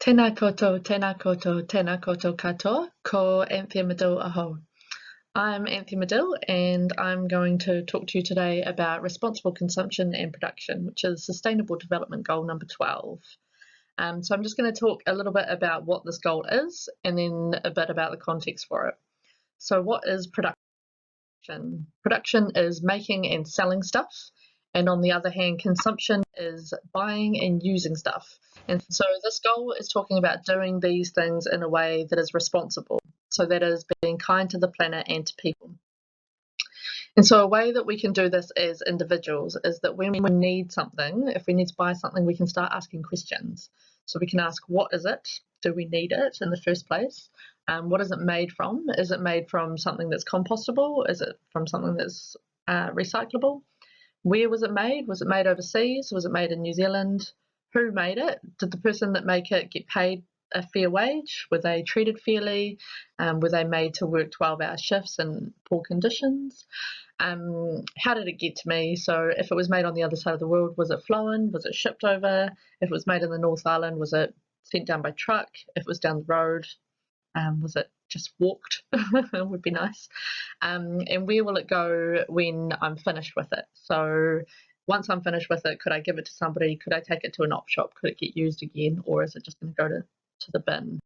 Tēnā koutou, tēnā koutou, tēnā koutou katoa, ko Anthea Medill aho. I'm Anthea Medill and I'm going to talk to you today about responsible consumption and production, which is Sustainable Development Goal number 12. So I'm just going to talk a little bit about what this goal is and then a bit about the context for it. So what is production? Production is making and selling stuff. And on the other hand, consumption is buying and using stuff. And so this goal is talking about doing these things in a way that is responsible. So that is being kind to the planet and to people. And so a way that we can do this as individuals is that when we need something, if we need to buy something, we can start asking questions. So we can ask, what is it? Do we need it in the first place? What is it made from? Is it made from something that's compostable? Is it from something that's recyclable? Where was it made? Was it made overseas? Was it made in New Zealand? Who made it? Did the person that make it get paid a fair wage? Were they treated fairly? Were they made to work 12-hour shifts in poor conditions? How did it get to me? So if it was made on the other side of the world, was it flown? Was it shipped over? If it was made in the North Island, was it sent down by truck? If it was down the road, was it just walked? Would be nice. And where will it go when I'm finished with it? So once I'm finished with it, could I give it to somebody? Could I take it to an op shop? Could it get used again? Or is it just going to go to the bin?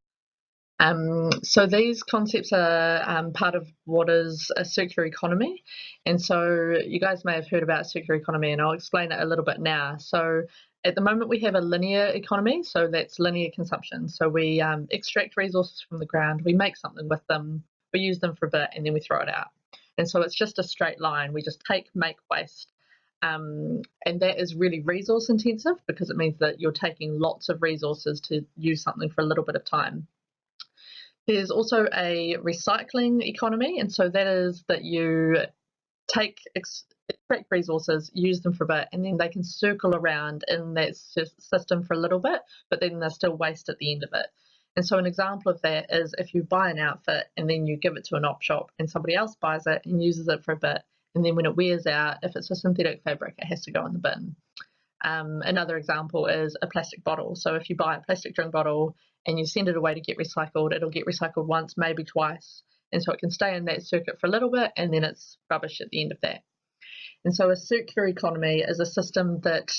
So these concepts are part of what is a circular economy. And so you guys may have heard about circular economy, and I'll explain it a little bit now. So at the moment we have a linear economy, so that's linear consumption. So we extract resources from the ground, we make something with them, we use them for a bit, and then we throw it out. And so it's just a straight line. We just take, make, waste. And that is really resource intensive because it means that you're taking lots of resources to use something for a little bit of time. There's also a recycling economy, and so that is that you take extract resources, use them for a bit, and then they can circle around in that system for a little bit, but then they're still waste at the end of it. And so an example of that is if you buy an outfit and then you give it to an op shop and somebody else buys it and uses it for a bit, and then when it wears out, if it's a synthetic fabric, it has to go in the bin. Another example is a plastic bottle. So if you buy a plastic drink bottle and you send it away to get recycled, it'll get recycled once, maybe twice. And so it can stay in that circuit for a little bit and then it's rubbish at the end of that. And so a circular economy is a system that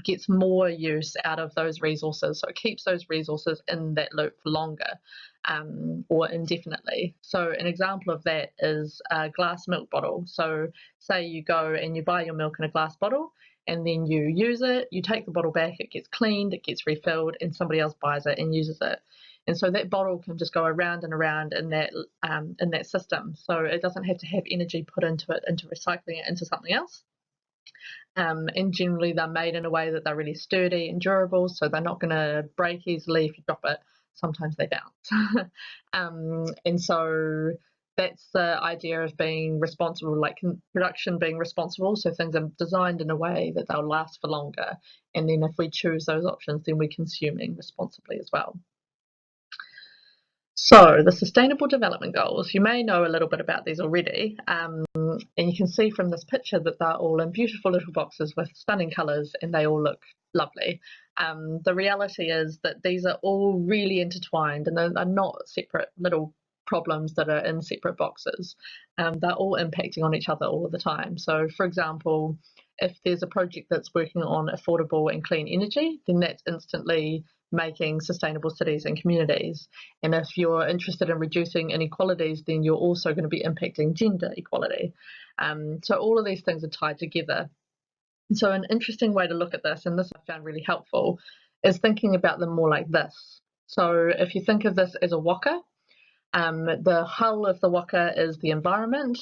gets more use out of those resources. So it keeps those resources in that loop for longer or indefinitely. So an example of that is a glass milk bottle. So say you go and you buy your milk in a glass bottle and then you use it, you take the bottle back, it gets cleaned, it gets refilled, and somebody else buys it and uses it. And so that bottle can just go around and around in that system. So it doesn't have to have energy put into it, into recycling it into something else. And generally they're made in a way that they're really sturdy and durable, so they're not going to break easily if you drop it. Sometimes they bounce. And so that's the idea of being responsible, like production being responsible. So things are designed in a way that they'll last for longer. And then if we choose those options, then we're consuming responsibly as well. So the Sustainable Development Goals, you may know a little bit about these already, and you can see from this picture that they're all in beautiful little boxes with stunning colours and they all look lovely. The reality is that these are all really intertwined and they're not separate little problems that are in separate boxes. They're all impacting on each other all of the time. So for example, if there's a project that's working on affordable and clean energy, then that's instantly making sustainable cities and communities. And if you're interested in reducing inequalities, then you're also going to be impacting gender equality. So all of these things are tied together. And so an interesting way to look at this, and this I found really helpful, is thinking about them more like this. So if you think of this as a waka, the hull of the waka is the environment,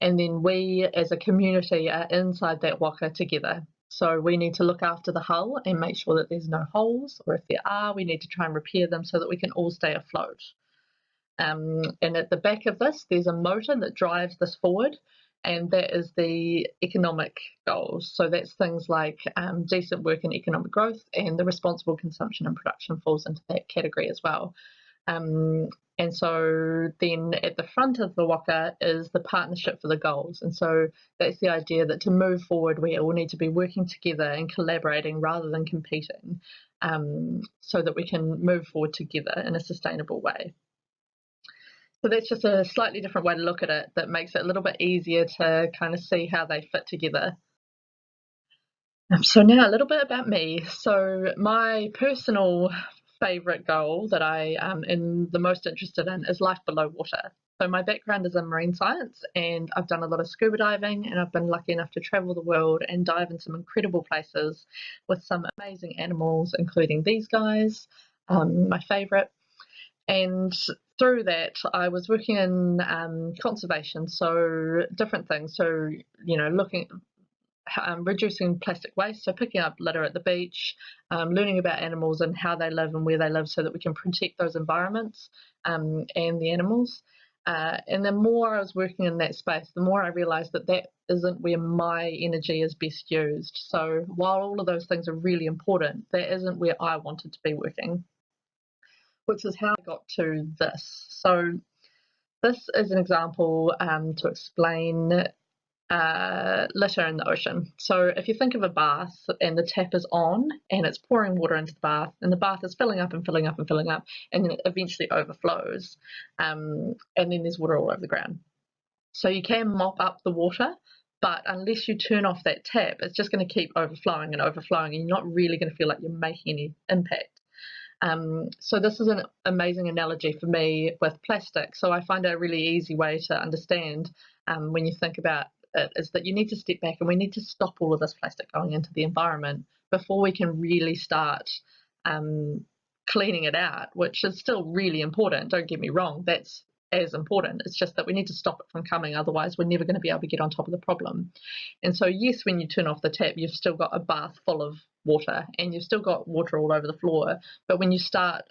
and then we as a community are inside that waka together. So we need to look after the hull and make sure that there's no holes, or if there are, we need to try and repair them so that we can all stay afloat. And at the back of this, there's a motor that drives this forward, and that is the economic goals. So that's things like decent work and economic growth, and the responsible consumption and production falls into that category as well. And so then at the front of the waka is the partnership for the goals. And so that's the idea that to move forward, we all need to be working together and collaborating rather than competing, so that we can move forward together in a sustainable way. So that's just a slightly different way to look at it that makes it a little bit easier to kind of see how they fit together. So now a little bit about me. So my personal favourite goal that I am the most interested in is life below water. So my background is in marine science, and I've done a lot of scuba diving, and I've been lucky enough to travel the world and dive in some incredible places with some amazing animals, including these guys, my favourite. And through that, I was working in conservation, so different things. So, looking reducing plastic waste, so picking up litter at the beach, learning about animals and how they live and where they live so that we can protect those environments and the animals. And the more I was working in that space, the more I realised that that isn't where my energy is best used. So while all of those things are really important, that isn't where I wanted to be working, which is how I got to this. So this is an example to explain litter in the ocean. So if you think of a bath and the tap is on and it's pouring water into the bath, and the bath is filling up and filling up and filling up, and then it eventually overflows, and then there's water all over the ground. So you can mop up the water, but unless you turn off that tap, it's just going to keep overflowing and overflowing, and you're not really going to feel like you're making any impact. So this is an amazing analogy for me with plastic. So I find it a really easy way to understand when you think about it, is that you need to step back and we need to stop all of this plastic going into the environment before we can really start cleaning it out, which is still really important. Don't get me wrong, that's as important. It's just that we need to stop it from coming, otherwise we're never going to be able to get on top of the problem. And so yes, when you turn off the tap, you've still got a bath full of water and you've still got water all over the floor, but when you start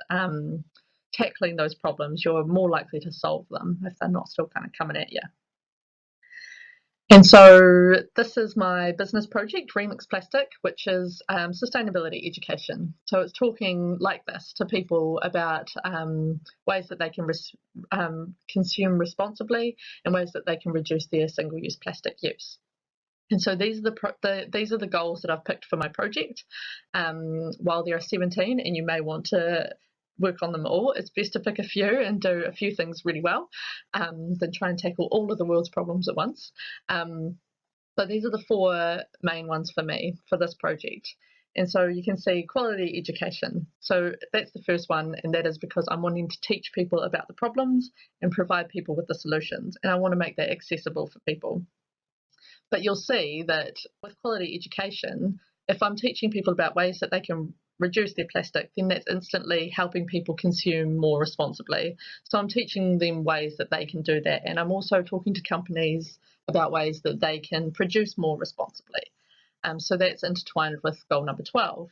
tackling those problems, you're more likely to solve them if they're not still kind of coming at you. And so this is my business project, Remix Plastic, which is sustainability education. So it's talking like this to people about ways that they can consume responsibly and ways that they can reduce their single-use plastic use. And so these are the goals that I've picked for my project. While there are 17, and you may want to work on them all, it's best to pick a few and do a few things really well than try and tackle all of the world's problems at once. But these are the 4 main ones for me for this project. And so you can see quality education. So that's the first one, and that is because I'm wanting to teach people about the problems and provide people with the solutions, and I want to make that accessible for people. But you'll see that with quality education, if I'm teaching people about ways that they can reduce their plastic, then that's instantly helping people consume more responsibly. So I'm teaching them ways that they can do that. And I'm also talking to companies about ways that they can produce more responsibly. So that's intertwined with goal number 12.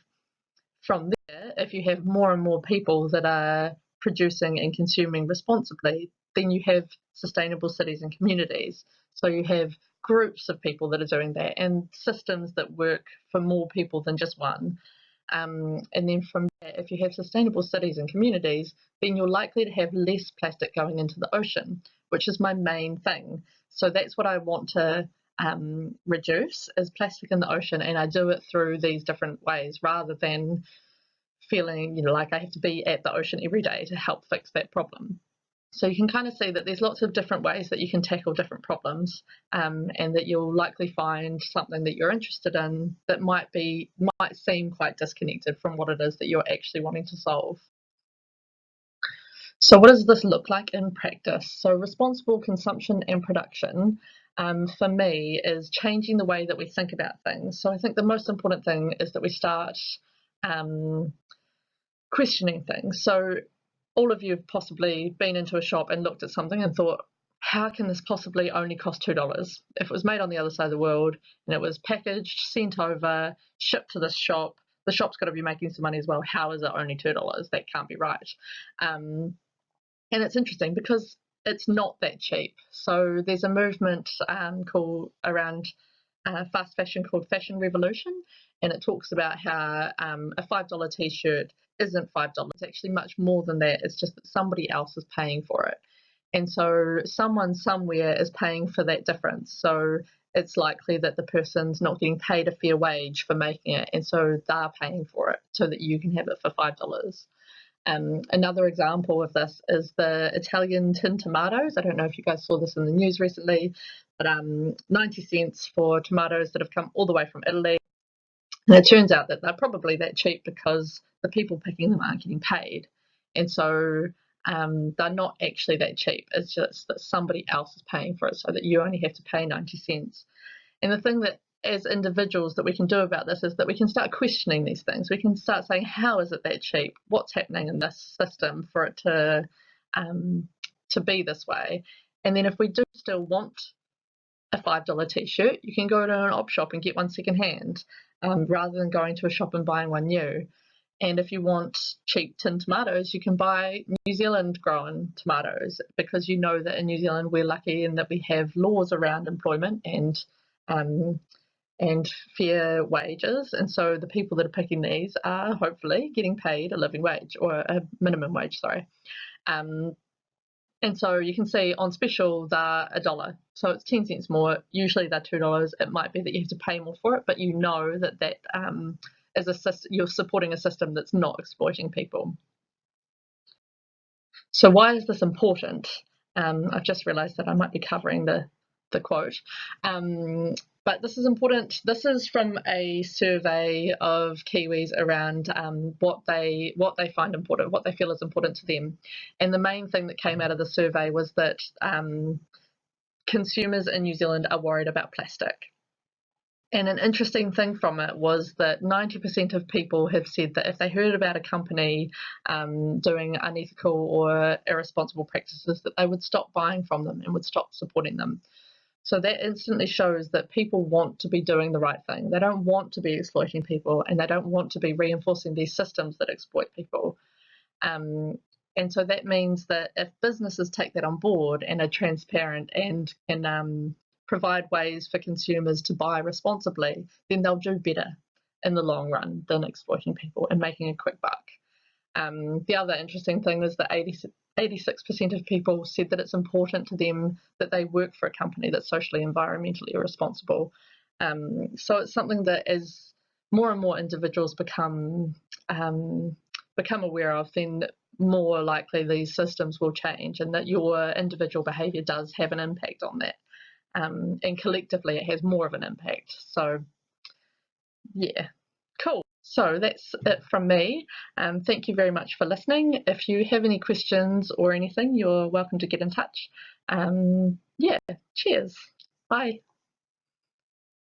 From there, if you have more and more people that are producing and consuming responsibly, then you have sustainable cities and communities. So you have groups of people that are doing that and systems that work for more people than just one. And then from there, if you have sustainable cities and communities, then you're likely to have less plastic going into the ocean, which is my main thing. So that's what I want to reduce, is plastic in the ocean, and I do it through these different ways rather than feeling like I have to be at the ocean every day to help fix that problem. So you can kind of see that there's lots of different ways that you can tackle different problems, and that you'll likely find something that you're interested in that might seem quite disconnected from what it is that you're actually wanting to solve. So what does this look like in practice? So responsible consumption and production for me is changing the way that we think about things. So I think the most important thing is that we start questioning things. So all of you have possibly been into a shop and looked at something and thought, how can this possibly only cost $2? If it was made on the other side of the world and it was packaged, sent over, shipped to this shop, the shop's got to be making some money as well. How is it only $2? That can't be right. And it's interesting because it's not that cheap. So there's a movement called around fast fashion called Fashion Revolution, and it talks about how a $5 t-shirt isn't $5. It's actually much more than that. It's just that somebody else is paying for it. And so someone somewhere is paying for that difference. So it's likely that the person's not getting paid a fair wage for making it, and so they're paying for it so that you can have it for $5. Another example of this is the Italian tin tomatoes. I don't know if you guys saw this in the news recently, but 90 cents for tomatoes that have come all the way from Italy. And it turns out that they're probably that cheap because the people picking them aren't getting paid. And so they're not actually that cheap. It's just that somebody else is paying for it so that you only have to pay 90 cents. And the thing that as individuals that we can do about this is that we can start questioning these things. We can start saying, how is it that cheap? What's happening in this system for it to be this way? And then if we do still want a $5 t-shirt, you can go to an op shop and get one secondhand rather than going to a shop and buying one new. And if you want cheap tin tomatoes, you can buy New Zealand grown tomatoes, because you know that in New Zealand we're lucky in that we have laws around employment and fair wages. And so the people that are picking these are hopefully getting paid a living wage, or a minimum wage, sorry. And so you can see on special they're $1, so it's 10 cents more. Usually they're $2. It might be that you have to pay more for it, but you know that is you're supporting a system that's not exploiting people. So why is this important? I've just realised that I might be covering the quote. But this is important. This is from a survey of Kiwis around what they find important, what they feel is important to them. And the main thing that came out of the survey was that consumers in New Zealand are worried about plastic. And an interesting thing from it was that 90% of people have said that if they heard about a company doing unethical or irresponsible practices, that they would stop buying from them and would stop supporting them. So that instantly shows that people want to be doing the right thing. They don't want to be exploiting people, and they don't want to be reinforcing these systems that exploit people. And so that means that if businesses take that on board and are transparent and can provide ways for consumers to buy responsibly, then they'll do better in the long run than exploiting people and making a quick buck. The other interesting thing is that 86% of people said that it's important to them that they work for a company that's socially, environmentally responsible. So it's something that as more and more individuals become aware of, then more likely these systems will change, and that your individual behaviour does have an impact on that. And collectively it has more of an impact. So yeah, cool. So that's it from me. Thank you very much for listening. If you have any questions or anything, you're welcome to get in touch. Yeah, cheers. Bye.